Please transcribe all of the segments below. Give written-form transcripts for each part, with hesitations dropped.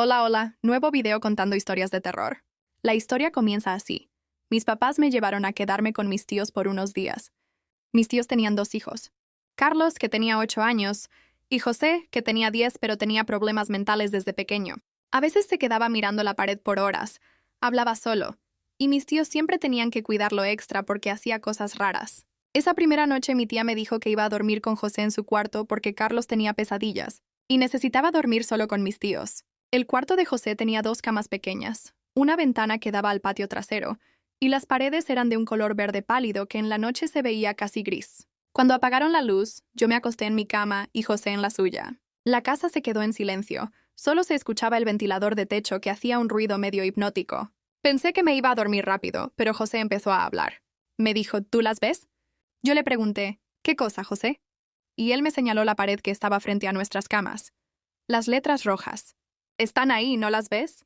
Hola, hola, nuevo video contando historias de terror. La historia comienza así. Mis papás me llevaron a quedarme con mis tíos por unos días. Mis tíos tenían 2 hijos. Carlos, que tenía 8 años, y José, que tenía 10 pero tenía problemas mentales desde pequeño. A veces se quedaba mirando la pared por horas, hablaba solo, y mis tíos siempre tenían que cuidarlo extra porque hacía cosas raras. Esa primera noche mi tía me dijo que iba a dormir con José en su cuarto porque Carlos tenía pesadillas, y necesitaba dormir solo con mis tíos. El cuarto de José tenía 2 camas pequeñas, una ventana que daba al patio trasero, y las paredes eran de un color verde pálido que en la noche se veía casi gris. Cuando apagaron la luz, yo me acosté en mi cama y José en la suya. La casa se quedó en silencio, solo se escuchaba el ventilador de techo que hacía un ruido medio hipnótico. Pensé que me iba a dormir rápido, pero José empezó a hablar. Me dijo, ¿tú las ves? Yo le pregunté, ¿qué cosa, José? Y él me señaló la pared que estaba frente a nuestras camas. Las letras rojas. ¿Están ahí, no las ves?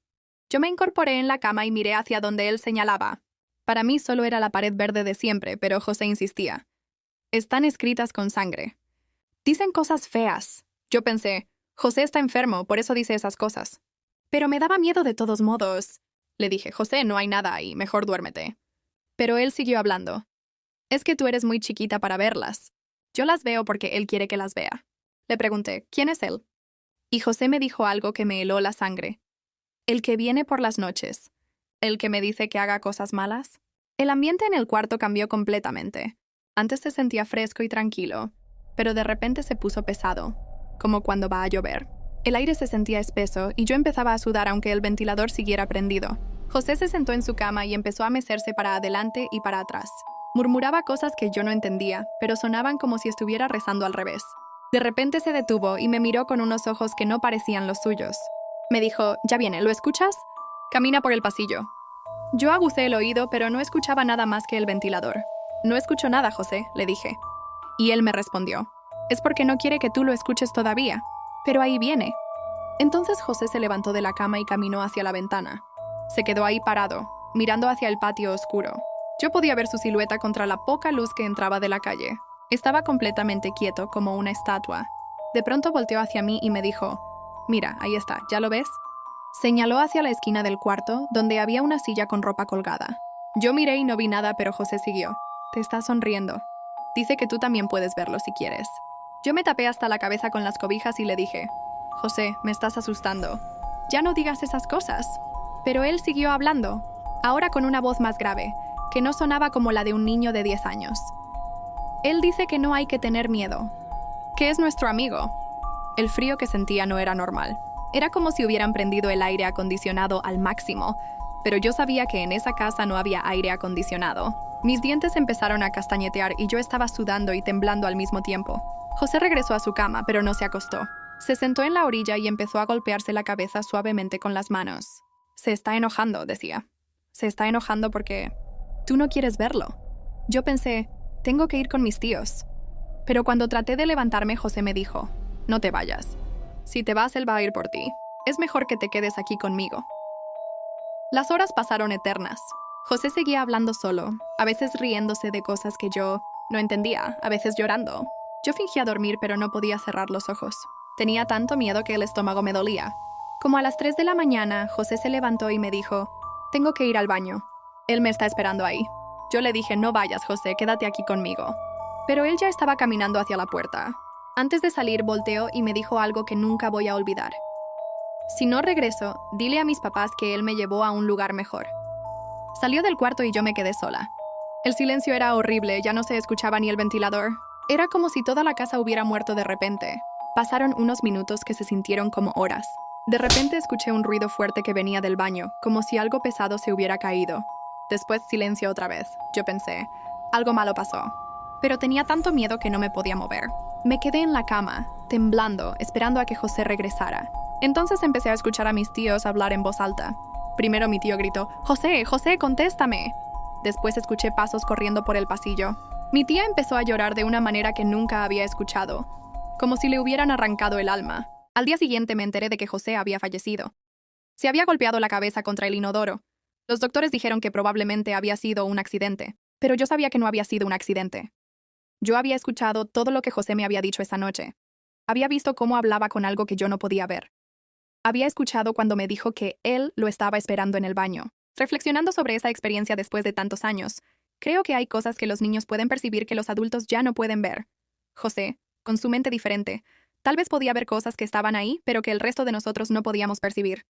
Yo me incorporé en la cama y miré hacia donde él señalaba. Para mí solo era la pared verde de siempre, pero José insistía. Están escritas con sangre. Dicen cosas feas. Yo pensé, José está enfermo, por eso dice esas cosas. Pero me daba miedo de todos modos. Le dije, José, no hay nada ahí, mejor duérmete. Pero él siguió hablando. Es que tú eres muy chiquita para verlas. Yo las veo porque él quiere que las vea. Le pregunté, ¿quién es él? Y José me dijo algo que me heló la sangre. El que viene por las noches. El que me dice que haga cosas malas. El ambiente en el cuarto cambió completamente. Antes se sentía fresco y tranquilo, pero de repente se puso pesado, como cuando va a llover. El aire se sentía espeso y yo empezaba a sudar aunque el ventilador siguiera prendido. José se sentó en su cama y empezó a mecerse para adelante y para atrás. Murmuraba cosas que yo no entendía, pero sonaban como si estuviera rezando al revés. De repente se detuvo y me miró con unos ojos que no parecían los suyos. Me dijo, ya viene, ¿lo escuchas? Camina por el pasillo. Yo aguzé el oído, pero no escuchaba nada más que el ventilador. No escucho nada, José, le dije. Y él me respondió, es porque no quiere que tú lo escuches todavía. Pero ahí viene. Entonces José se levantó de la cama y caminó hacia la ventana. Se quedó ahí parado, mirando hacia el patio oscuro. Yo podía ver su silueta contra la poca luz que entraba de la calle. Estaba completamente quieto, como una estatua. De pronto volteó hacia mí y me dijo, mira, ahí está, ¿ya lo ves? Señaló hacia la esquina del cuarto, donde había una silla con ropa colgada. Yo miré y no vi nada, pero José siguió. Te está sonriendo. Dice que tú también puedes verlo si quieres. Yo me tapé hasta la cabeza con las cobijas y le dije, José, me estás asustando. Ya no digas esas cosas. Pero él siguió hablando, ahora con una voz más grave, que no sonaba como la de un niño de 10 años. Él dice que no hay que tener miedo, que es nuestro amigo. El frío que sentía no era normal. Era como si hubieran prendido el aire acondicionado al máximo, pero yo sabía que en esa casa no había aire acondicionado. Mis dientes empezaron a castañetear y yo estaba sudando y temblando al mismo tiempo. José regresó a su cama, pero no se acostó. Se sentó en la orilla y empezó a golpearse la cabeza suavemente con las manos. Se está enojando, decía. Se está enojando porque tú no quieres verlo. Yo pensé, tengo que ir con mis tíos. Pero cuando traté de levantarme, José me dijo, no te vayas. Si te vas, él va a ir por ti. Es mejor que te quedes aquí conmigo. Las horas pasaron eternas. José seguía hablando solo, a veces riéndose de cosas que yo no entendía, a veces llorando. Yo fingía dormir, pero no podía cerrar los ojos. Tenía tanto miedo que el estómago me dolía. Como a las 3 de la mañana, José se levantó y me dijo, tengo que ir al baño. Él me está esperando ahí. Yo le dije, no vayas, José, quédate aquí conmigo. Pero él ya estaba caminando hacia la puerta. Antes de salir, volteó y me dijo algo que nunca voy a olvidar. Si no regreso, dile a mis papás que él me llevó a un lugar mejor. Salió del cuarto y yo me quedé sola. El silencio era horrible, ya no se escuchaba ni el ventilador. Era como si toda la casa hubiera muerto de repente. Pasaron unos minutos que se sintieron como horas. De repente escuché un ruido fuerte que venía del baño, como si algo pesado se hubiera caído. Después silencio otra vez. Yo pensé, algo malo pasó. Pero tenía tanto miedo que no me podía mover. Me quedé en la cama, temblando, esperando a que José regresara. Entonces empecé a escuchar a mis tíos hablar en voz alta. Primero mi tío gritó, José, José, contéstame. Después escuché pasos corriendo por el pasillo. Mi tía empezó a llorar de una manera que nunca había escuchado, como si le hubieran arrancado el alma. Al día siguiente me enteré de que José había fallecido. Se había golpeado la cabeza contra el inodoro. Los doctores dijeron que probablemente había sido un accidente, pero yo sabía que no había sido un accidente. Yo había escuchado todo lo que José me había dicho esa noche. Había visto cómo hablaba con algo que yo no podía ver. Había escuchado cuando me dijo que él lo estaba esperando en el baño. Reflexionando sobre esa experiencia después de tantos años, creo que hay cosas que los niños pueden percibir que los adultos ya no pueden ver. José, con su mente diferente, tal vez podía ver cosas que estaban ahí, pero que el resto de nosotros no podíamos percibir.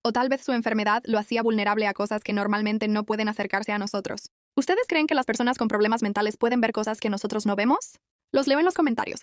O tal vez su enfermedad lo hacía vulnerable a cosas que normalmente no pueden acercarse a nosotros. ¿Ustedes creen que las personas con problemas mentales pueden ver cosas que nosotros no vemos? Los leo en los comentarios.